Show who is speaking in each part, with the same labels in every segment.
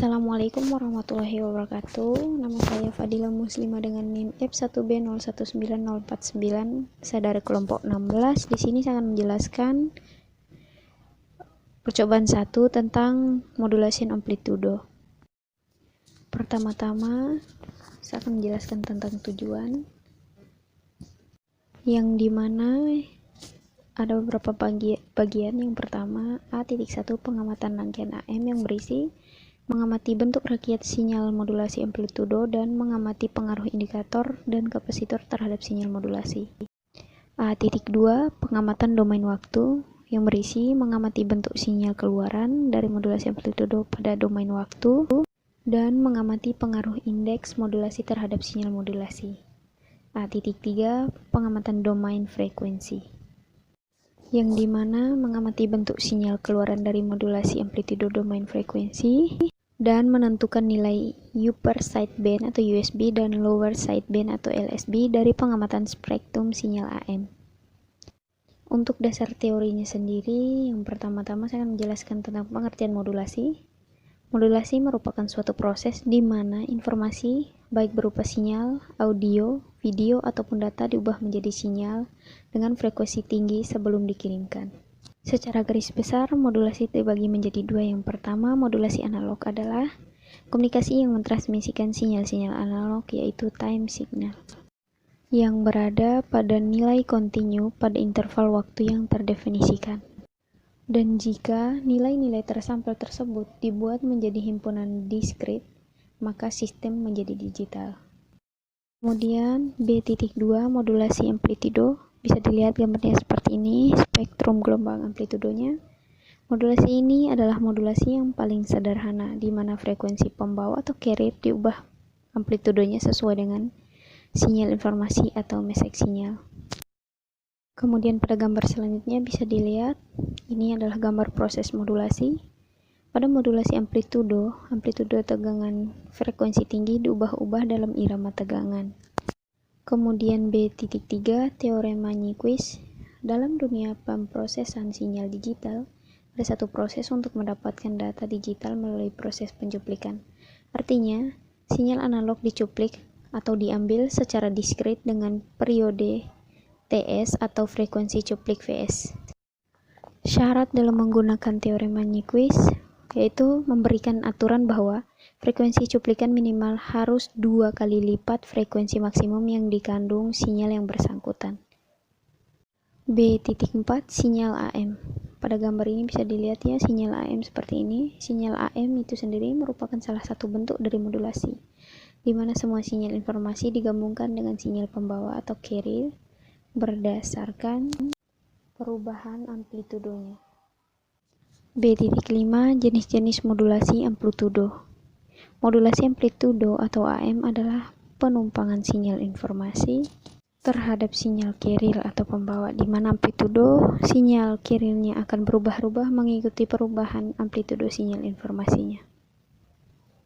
Speaker 1: Assalamualaikum warahmatullahi wabarakatuh. Nama saya Fadila Muslimah dengan NIM F1B019049. Saya dari kelompok 16. Di sini saya akan menjelaskan percobaan 1 tentang modulation amplitudo. Pertama-tama saya akan menjelaskan tentang tujuan, yang dimana ada beberapa bagian. Yang pertama, A.1 pengamatan rangkaian AM yang berisi mengamati bentuk rakiat sinyal modulasi amplitudo dan mengamati pengaruh indikator dan kapasitor terhadap sinyal modulasi. A.2 pengamatan domain waktu yang berisi mengamati bentuk sinyal keluaran dari modulasi amplitudo pada domain waktu dan mengamati pengaruh indeks modulasi terhadap sinyal modulasi. A.3 pengamatan domain frekuensi, yang dimana mengamati bentuk sinyal keluaran dari modulasi amplitudo domain frekuensi dan menentukan nilai upper sideband atau USB dan lower sideband atau LSB dari pengamatan spektrum sinyal AM. Untuk dasar teorinya sendiri, yang pertama-tama saya akan menjelaskan tentang pengertian modulasi. Modulasi merupakan suatu proses di mana informasi baik berupa sinyal, audio, video, ataupun data diubah menjadi sinyal dengan frekuensi tinggi sebelum dikirimkan. Secara garis besar, modulasi dibagi menjadi dua. Yang pertama, modulasi analog adalah komunikasi yang mentransmisikan sinyal-sinyal analog, yaitu time signal, yang berada pada nilai kontinu pada interval waktu yang terdefinisikan. Dan jika nilai-nilai tersampel tersebut dibuat menjadi himpunan diskrit, maka sistem menjadi digital. Kemudian B.2 modulasi amplitudo, bisa dilihat gambarnya seperti ini, spektrum gelombang amplitudonya. Modulasi ini adalah modulasi yang paling sederhana, di mana frekuensi pembawa atau carrier diubah amplitudonya sesuai dengan sinyal informasi atau mesek sinyal. Kemudian pada gambar selanjutnya bisa dilihat, ini adalah gambar proses modulasi. Pada modulasi amplitudo tegangan frekuensi tinggi diubah-ubah dalam irama tegangan. Kemudian B.3 teorema Nyquist. Dalam dunia pemrosesan sinyal digital, ada satu proses untuk mendapatkan data digital melalui proses pencuplikan. Artinya, sinyal analog dicuplik atau diambil secara diskrit dengan periode TS atau frekuensi cuplik Vs. Syarat dalam menggunakan teorema Nyquist yaitu memberikan aturan bahwa frekuensi cuplikan minimal harus 2 kali lipat frekuensi maksimum yang dikandung sinyal yang bersangkutan. B.4 sinyal AM. Pada gambar ini bisa dilihat ya, sinyal AM seperti ini. Sinyal AM itu sendiri merupakan salah satu bentuk dari modulasi, di mana semua sinyal informasi digabungkan dengan sinyal pembawa atau carrier berdasarkan perubahan amplitudonya. B.5 jenis-jenis modulasi amplitudo. Modulasi amplitudo atau AM adalah penumpangan sinyal informasi terhadap sinyal carrier atau pembawa, di mana amplitudo sinyal carriernya akan berubah-ubah mengikuti perubahan amplitudo sinyal informasinya.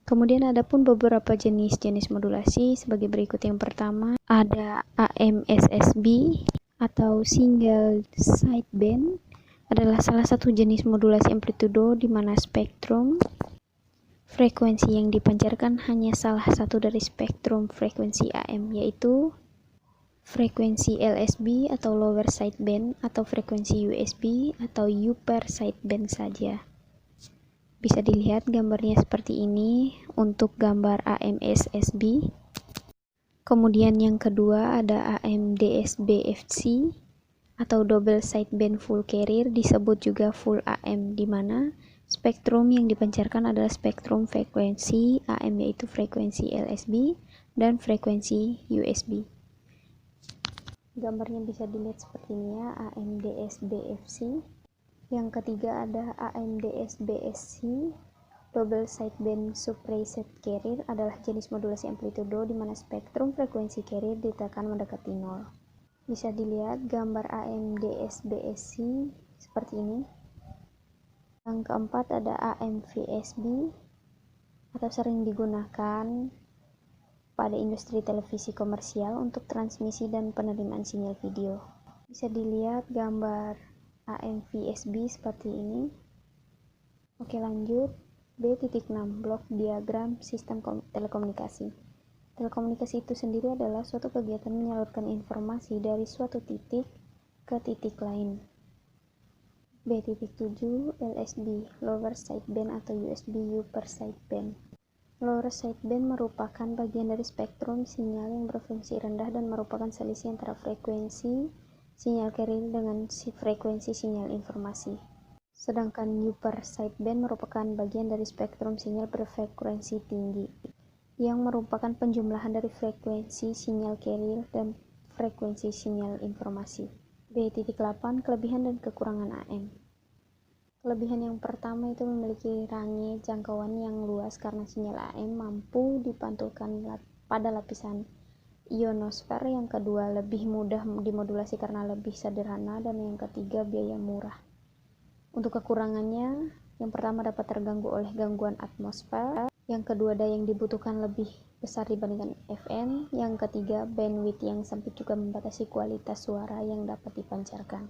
Speaker 1: Kemudian ada pun beberapa jenis-jenis modulasi sebagai berikut. Yang pertama ada AM-SSB atau single sideband, adalah salah satu jenis modulasi amplitudo di mana spektrum frekuensi yang dipancarkan hanya salah satu dari spektrum frekuensi AM, yaitu frekuensi LSB atau lower sideband atau frekuensi USB atau upper sideband saja. Bisa dilihat gambarnya seperti ini untuk gambar AM-SSB. Kemudian yang kedua ada AM-DSB-FC atau double sideband full carrier, disebut juga full AM, di mana spektrum yang dipancarkan adalah spektrum frekuensi AM, yaitu frekuensi LSB dan frekuensi USB. Gambarnya bisa dilihat seperti ini ya, AM-DSB-FC. Yang ketiga ada AM-DSB-SC, double sideband suppressed carrier, adalah jenis modulasi amplitudo di mana spektrum frekuensi carrier ditekan mendekati 0. Bisa dilihat gambar AM-DSB-SC seperti ini. Yang keempat ada AM-VSB atau sering digunakan pada industri televisi komersial untuk transmisi dan penerimaan sinyal video. Bisa dilihat gambar AM-VSB seperti ini. Oke, lanjut. B.6 Blok diagram sistem telekomunikasi. Telekomunikasi itu sendiri adalah suatu kegiatan menyalurkan informasi dari suatu titik ke titik lain. B.7 LSB Lower Sideband atau USB Upper Sideband. Lower sideband merupakan bagian dari spektrum sinyal yang berfungsi rendah dan merupakan selisih antara frekuensi sinyal carrier dengan frekuensi sinyal informasi. Sedangkan upper sideband merupakan bagian dari spektrum sinyal berfrekuensi tinggi, yang merupakan penjumlahan dari frekuensi sinyal carrier dan frekuensi sinyal informasi. B.8 Kelebihan dan kekurangan AM. Kelebihan yang pertama itu memiliki range jangkauan yang luas karena sinyal AM mampu dipantulkan pada lapisan ionosfer. Yang kedua, lebih mudah dimodulasi karena lebih sederhana, dan yang ketiga, biaya murah. Untuk kekurangannya, yang pertama dapat terganggu oleh gangguan atmosfer, yang kedua daya yang dibutuhkan lebih besar dibandingkan FM, yang ketiga bandwidth yang sempit juga membatasi kualitas suara yang dapat dipancarkan.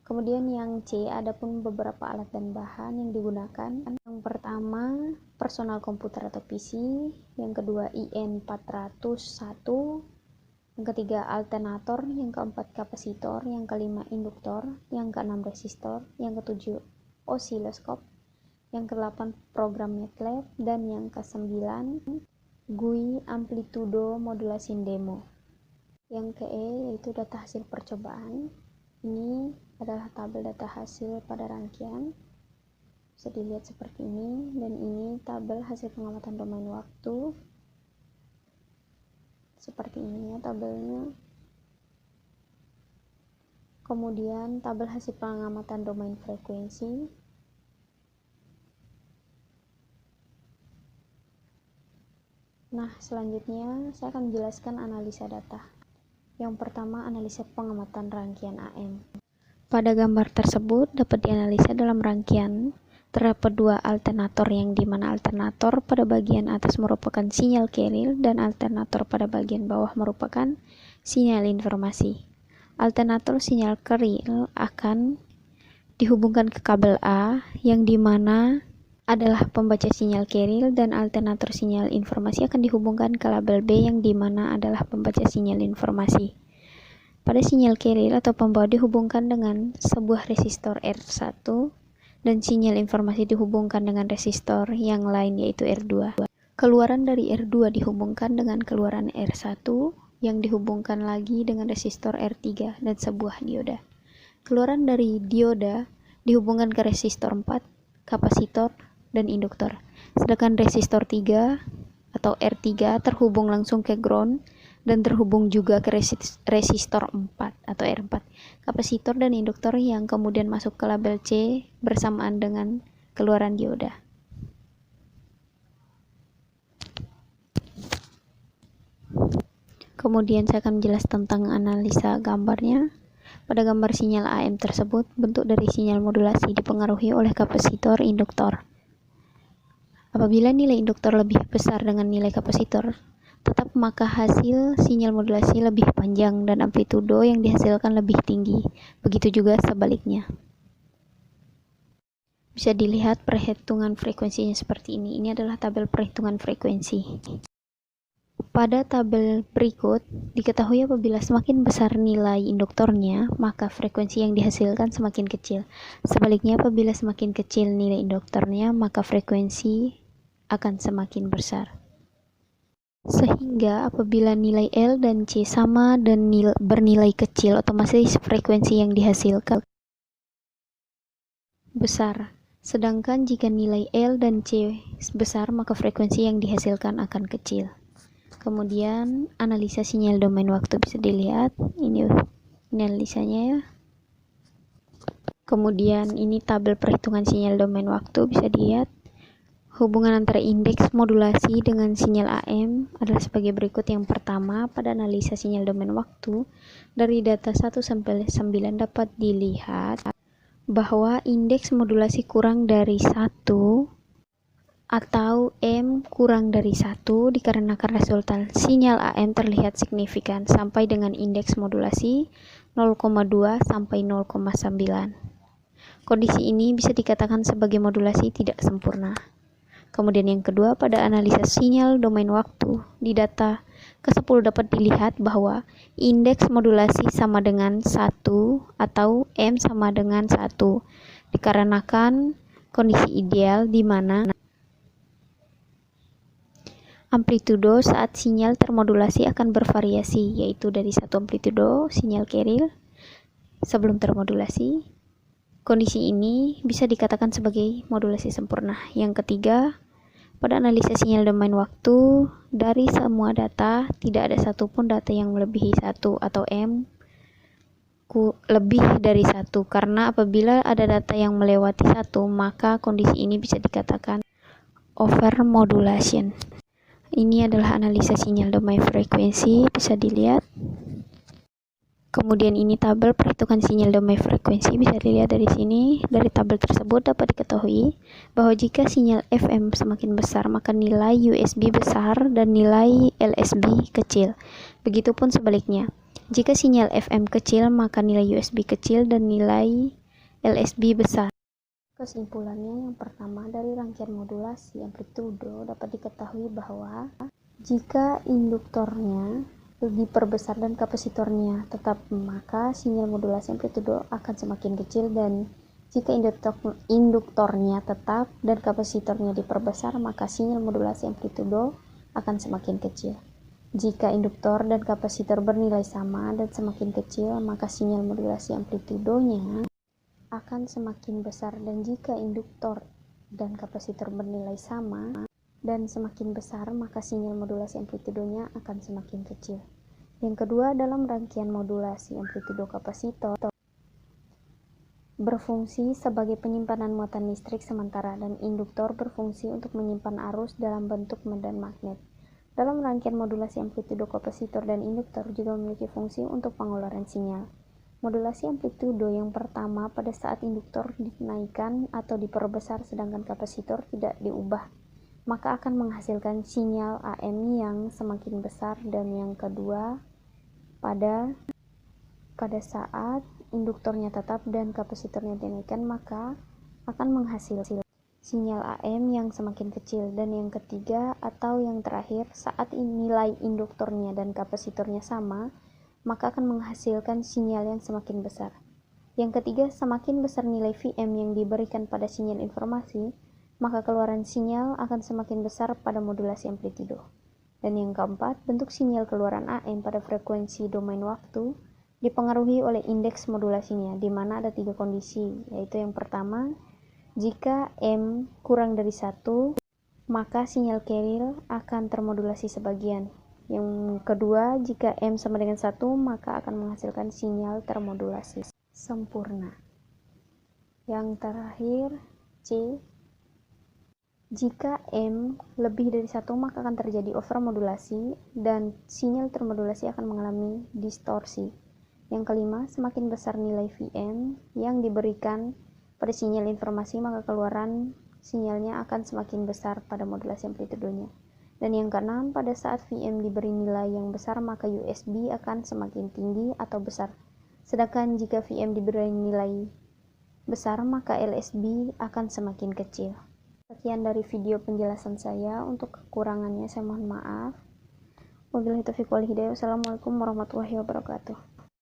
Speaker 1: Kemudian yang C, adapun beberapa alat dan bahan yang digunakan. Yang pertama, personal komputer atau PC, yang kedua IN401, yang ketiga alternator, yang keempat kapasitor, yang kelima induktor, yang keenam resistor, yang ketujuh osiloskop, yang kedelapan program MATLAB, dan yang kesembilan GUI amplitudo modulasi demo. Yang ke-E yaitu data hasil percobaan. Ini adalah tabel data hasil pada rangkaian, bisa dilihat seperti ini, dan ini tabel hasil pengamatan domain waktu, seperti ini ya tabelnya. Kemudian tabel hasil pengamatan domain frekuensi, nah selanjutnya saya akan menjelaskan analisa data. Yang pertama, analisa pengamatan rangkaian AM. Pada gambar tersebut dapat dianalisa dalam rangkaian terdapat dua alternator, yang dimana alternator pada bagian atas merupakan sinyal carrier dan alternator pada bagian bawah merupakan sinyal informasi. Alternator sinyal carrier akan dihubungkan ke kabel A, yang dimana adalah pembaca sinyal carrier, dan alternator sinyal informasi akan dihubungkan ke label B, yang dimana adalah pembaca sinyal informasi. Pada sinyal carrier atau pembawa dihubungkan dengan sebuah resistor R1, dan sinyal informasi dihubungkan dengan resistor yang lain yaitu R2. Keluaran dari R2 dihubungkan dengan keluaran R1 yang dihubungkan lagi dengan resistor R3 dan sebuah dioda. Keluaran dari dioda dihubungkan ke resistor 4, kapasitor, dan induktor. Sedangkan resistor 3 atau R3 terhubung langsung ke ground dan terhubung juga ke resistor 4 atau R4. Kapasitor dan induktor yang kemudian masuk ke label C bersamaan dengan keluaran dioda. Kemudian saya akan menjelaskan tentang analisa gambarnya. Pada gambar sinyal AM tersebut, bentuk dari sinyal modulasi dipengaruhi oleh kapasitor induktor. Apabila nilai induktor lebih besar dengan nilai kapasitor, tetap maka hasil sinyal modulasi lebih panjang dan amplitudo yang dihasilkan lebih tinggi. Begitu juga sebaliknya. Bisa dilihat perhitungan frekuensinya seperti ini. Ini adalah tabel perhitungan frekuensi. Pada tabel berikut, diketahui apabila semakin besar nilai induktornya, maka frekuensi yang dihasilkan semakin kecil. Sebaliknya, apabila semakin kecil nilai induktornya, maka frekuensi akan semakin besar. Sehingga apabila nilai L dan C sama dan bernilai kecil, otomatis frekuensi yang dihasilkan besar. Sedangkan jika nilai L dan C besar, maka frekuensi yang dihasilkan akan kecil. Kemudian analisa sinyal domain waktu bisa dilihat. Ini analisanya ya. Kemudian ini tabel perhitungan sinyal domain waktu bisa dilihat. Hubungan antara indeks modulasi dengan sinyal AM adalah sebagai berikut. Yang pertama, pada analisa sinyal domain waktu, dari data 1 sampai 9 dapat dilihat bahwa indeks modulasi kurang dari 1 atau M kurang dari 1 dikarenakan resultan sinyal AM terlihat signifikan sampai dengan indeks modulasi 0,2 sampai 0,9. Kondisi ini bisa dikatakan sebagai modulasi tidak sempurna. Kemudian yang kedua, pada analisa sinyal domain waktu, di data ke-10 dapat dilihat bahwa indeks modulasi sama dengan 1 atau M sama dengan 1, dikarenakan kondisi ideal di mana amplitudo saat sinyal termodulasi akan bervariasi, yaitu dari satu amplitudo sinyal carrier sebelum termodulasi. Kondisi ini bisa dikatakan sebagai modulasi sempurna. Yang ketiga, pada analisis sinyal domain waktu, dari semua data, tidak ada satupun data yang melebihi 1 atau M lebih dari 1, karena apabila ada data yang melewati 1, maka kondisi ini bisa dikatakan overmodulation. Ini adalah analisa sinyal domain frekuensi, bisa dilihat. Kemudian ini tabel perhitungan sinyal domain frekuensi, bisa dilihat dari sini. Dari tabel tersebut dapat diketahui bahwa jika sinyal FM semakin besar, maka nilai USB besar dan nilai LSB kecil. Begitupun sebaliknya. Jika sinyal FM kecil, maka nilai USB kecil dan nilai LSB besar. Kesimpulannya, yang pertama, dari rangkaian modulasi amplitudo dapat diketahui bahwa jika induktornya diperbesar dan kapasitornya tetap, maka sinyal modulasi amplitudo akan semakin kecil, dan jika induktornya tetap dan kapasitornya diperbesar, maka sinyal modulasi amplitudo akan semakin kecil. Jika induktor dan kapasitor bernilai sama dan semakin kecil, maka sinyal modulasi amplitudonya akan semakin besar, dan jika induktor dan kapasitor bernilai sama dan semakin besar, maka sinyal modulasi amplitudonya akan semakin kecil. Yang kedua, dalam rangkaian modulasi amplitudo, kapasitor berfungsi sebagai penyimpanan muatan listrik sementara, dan induktor berfungsi untuk menyimpan arus dalam bentuk medan magnet. Dalam rangkaian modulasi amplitudo, kapasitor dan induktor juga memiliki fungsi untuk pengeluaran sinyal. Modulasi amplitudo yang pertama, pada saat induktor dinaikkan atau diperbesar sedangkan kapasitor tidak diubah, maka akan menghasilkan sinyal AM yang semakin besar. Dan yang kedua, pada saat induktornya tetap dan kapasitornya dinaikkan, maka akan menghasilkan sinyal AM yang semakin kecil. Dan yang ketiga atau yang terakhir, saat nilai induktornya dan kapasitornya sama, maka akan menghasilkan sinyal yang semakin besar. Yang ketiga, semakin besar nilai VM yang diberikan pada sinyal informasi, maka keluaran sinyal akan semakin besar pada modulasi amplitudo. Dan yang keempat, bentuk sinyal keluaran AM pada frekuensi domain waktu dipengaruhi oleh indeks modulasinya, di mana ada 3 kondisi, yaitu yang pertama, jika M kurang dari 1, maka sinyal carrier akan termodulasi sebagian. Yang kedua, jika M sama dengan 1, maka akan menghasilkan sinyal termodulasi sempurna. Yang terakhir, C, jika M lebih dari 1, maka akan terjadi overmodulasi dan sinyal termodulasi akan mengalami distorsi. Yang kelima, semakin besar nilai VM yang diberikan pada sinyal informasi, maka keluaran sinyalnya akan semakin besar pada modulasi amplitudonya. Dan yang keenam, pada saat VM diberi nilai yang besar, maka USB akan semakin tinggi atau besar. Sedangkan jika VM diberi nilai besar, maka LSB akan semakin kecil. Sekian dari video penjelasan saya. Untuk kekurangannya saya mohon maaf. Wabillahi taufiq wal hidayah. Wassalamualaikum warahmatullahi wabarakatuh.